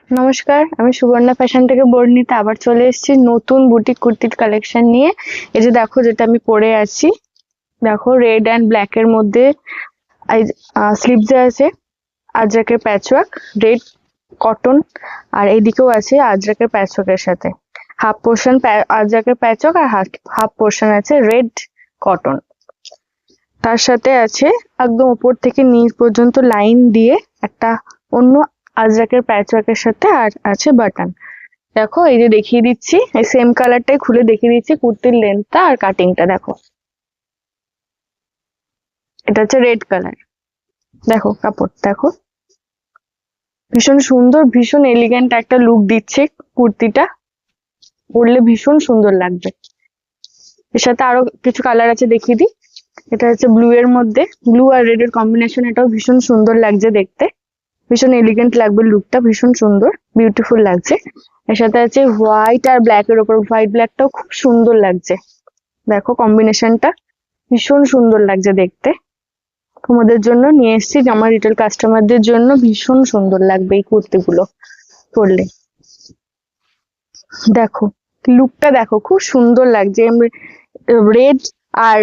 নমস্কার, আমি সুবর্ণা ফ্যাশন থেকে বর্ণিতা আবার চলে এসেছি নতুন বুটিক কুর্তির কালেকশন নিয়ে। এই যে দেখো, যেটা আমি পরে আছি, দেখো রেড অ্যান্ড ব্ল্যাক এর মধ্যে স্লিভসে আছে আজরাকের প্যাচওয়ার্ক, রেড কটন, আর এইদিকেও আছে আজরাকের প্যাচওয়ার্কের সাথে হাফ পোর্শন আজরাকের প্যাচওয়ার্ক, আর হাফ পোর্শন আছে রেড কটন। তার সাথে আছে একদম উপর থেকে নিচ পর্যন্ত লাইন দিয়ে একটা অন্য আজরাকের প্যাচওয়ার্কের সাথে, আর আছে বাটন। দেখো, এই যে দেখিয়ে দিচ্ছি, এই সেম কালারটাই খুলে দেখিয়ে দিচ্ছি কুর্তির লেন্থটা আর কাটিংটা। দেখো, এটা হচ্ছে রেড কালার। দেখো কাপড়, দেখো ভীষণ সুন্দর, ভীষণ এলিগেন্ট একটা লুক দিচ্ছে কুর্তিটা, পরলে ভীষণ সুন্দর লাগবে। এর সাথে আরো কিছু কালার আছে, দেখিয়ে দিই। এটা হচ্ছে ব্লু এর মধ্যে, ব্লু আর রেড এর কম্বিনেশন, এটাও ভীষণ সুন্দর লাগছে দেখতে, ভীষণ এলিগেন্ট লাগবে লুকটা, ভীষণ সুন্দর বিউটিফুল লাগছে। এর সাথে আছে হোয়াইট আর ব্ল্যাক এর উপর, হোয়াইট ব্ল্যাকটাও খুব সুন্দর লাগছে। দেখো কম্বিনেশনটা ভীষণ সুন্দর লাগছে দেখতে। তোমাদের জন্য নিয়ে এসেছি, আমার রিটেল কাস্টমারদের জন্য ভীষণ সুন্দর লাগবে এই কুর্তিগুলো পরলে। দেখো লুকটা, দেখো খুব সুন্দর লাগছে, রেড আর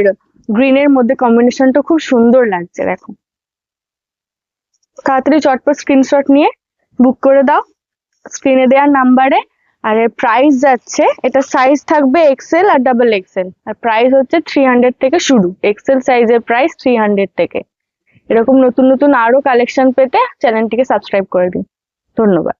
গ্রিন এর মধ্যে কম্বিনেশনটা খুব সুন্দর লাগছে। দেখো, তাড়াতাড়ি চটপট স্ক্রিনশট নিয়ে বুক করে দাও স্ক্রিনে দেওয়ার নাম্বারে। আর এর প্রাইস যাচ্ছে, এটা সাইজ থাকবে এক্সেল আর ডাবল এক্সেল, আর প্রাইস হচ্ছে 300 থেকে শুরু। এক্সেল সাইজের প্রাইস 300 থেকে। এরকম নতুন নতুন আরো কালেকশন পেতে চ্যানেলটিকে সাবস্ক্রাইব করে দিন। ধন্যবাদ।